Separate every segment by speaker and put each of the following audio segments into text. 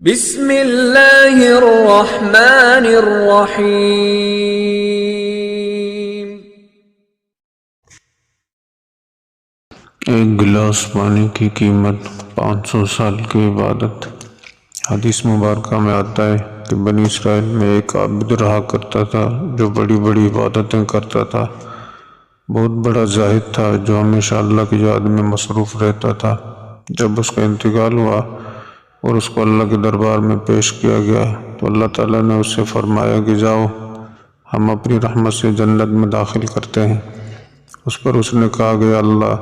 Speaker 1: بسم اللہ الرحمن الرحیم۔
Speaker 2: ایک گلاس پانی کی قیمت 500 سال کی عبادت۔ حدیث مبارکہ میں آتا ہے کہ بنی اسرائیل میں ایک عابد رہا کرتا تھا جو بڑی بڑی عبادتیں کرتا تھا، بہت بڑا زاہد تھا جو ہمیشہ اللہ کی یاد میں مصروف رہتا تھا۔ جب اس کا انتقال ہوا اور اس کو اللہ کے دربار میں پیش کیا گیا تو اللہ تعالیٰ نے اس سے فرمایا کہ جاؤ، ہم اپنی رحمت سے جنت میں داخل کرتے ہیں۔ اس پر اس نے کہا کہ اللہ،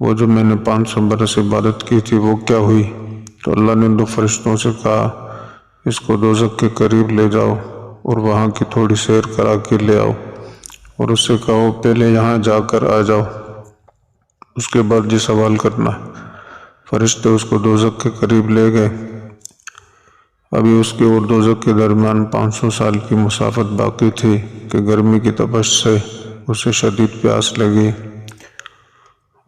Speaker 2: وہ جو میں نے 500 برس عبادت کی تھی وہ کیا ہوئی؟ تو اللہ نے 2 فرشتوں سے کہا اس کو دوزخ کے قریب لے جاؤ اور وہاں کی تھوڑی سیر کرا کے لے آؤ، اور اس سے کہو پہلے یہاں جا کر آ جاؤ، اس کے بعد یہ سوال کرنا۔ فرشتے اس کو دوزخ کے قریب لے گئے۔ ابھی اس کے اور دوزخ کے درمیان 500 سال کی مسافت باقی تھی کہ گرمی کی تپش سے اسے شدید پیاس لگی،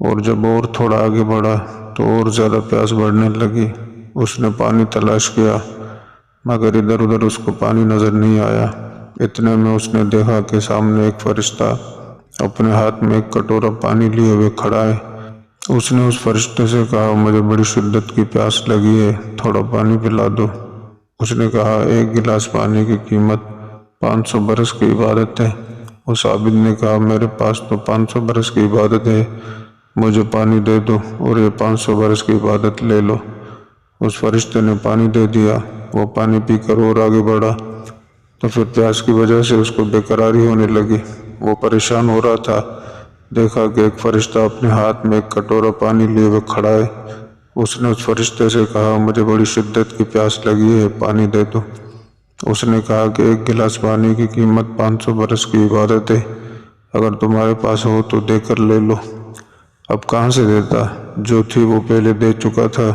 Speaker 2: اور جب اور تھوڑا آگے بڑھا تو اور زیادہ پیاس بڑھنے لگی۔ اس نے پانی تلاش کیا مگر ادھر ادھر اس کو پانی نظر نہیں آیا۔ اتنے میں اس نے دیکھا کہ سامنے ایک فرشتہ اپنے ہاتھ میں ایک کٹورا پانی لیے ہوئے کھڑا ہے۔ اس نے اس فرشتے سے کہا مجھے بڑی شدت کی پیاس لگی ہے، تھوڑا پانی پلا دو۔ اس نے کہا ایک گلاس پانی کی قیمت 500 برس کی عبادت ہے۔ اس عابد نے کہا میرے پاس تو 500 برس کی عبادت ہے، مجھے پانی دے دو اور یہ 500 برس کی عبادت لے لو۔ اس فرشتے نے پانی دے دیا۔ وہ پانی پی کر اور آگے بڑھا تو پھر پیاس کی وجہ سے اس کو بے قراری ہونے لگی۔ وہ پریشان ہو رہا تھا، دیکھا کہ ایک فرشتہ اپنے ہاتھ میں ایک کٹورا پانی لیے ہوئے کھڑا ہے۔ اس نے اس فرشتے سے کہا مجھے بڑی شدت کی پیاس لگی ہے، پانی دے دو۔ اس نے کہا کہ ایک گلاس پانی کی قیمت 500 برس کی عبادت ہے، اگر تمہارے پاس ہو تو دے کر لے لو۔ اب کہاں سے دیتا، جو تھی وہ پہلے دے چکا تھا۔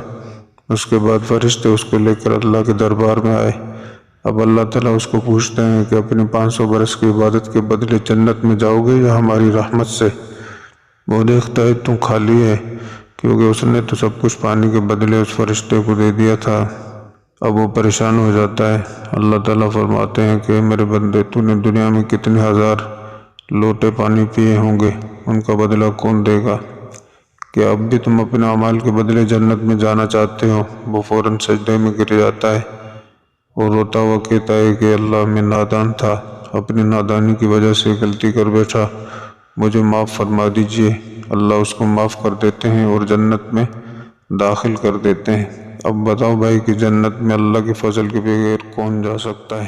Speaker 2: اس کے بعد فرشتے اس کو لے کر اللہ کے دربار میں آئے۔ اب اللہ تعالیٰ اس کو پوچھتے ہیں کہ اپنی 500 برس کی عبادت کے بدلے جنت میں جاؤ گے یا ہماری رحمت سے؟ وہ دیکھتا ہے تو خالی ہے، کیونکہ اس نے تو سب کچھ پانی کے بدلے اس فرشتے کو دے دیا تھا۔ اب وہ پریشان ہو جاتا ہے۔ اللہ تعالیٰ فرماتے ہیں کہ میرے بندے، تو نے دنیا میں کتنے ہزار لوٹے پانی پیے ہوں گے، ان کا بدلہ کون دے گا؟ کہ اب بھی تم اپنے اعمال کے بدلے جنت میں جانا چاہتے ہو؟ وہ فوراً سجدے میں گر جاتا ہے اور روتا ہوا کہتا ہے کہ اللہ میں نادان تھا، اپنی نادانی کی وجہ سے غلطی کر بیٹھا، مجھے معاف فرما دیجئے۔ اللہ اس کو معاف کر دیتے ہیں اور جنت میں داخل کر دیتے ہیں۔ اب بتاؤ بھائی کہ جنت میں اللہ کے فضل کے بغیر کون جا سکتا ہے؟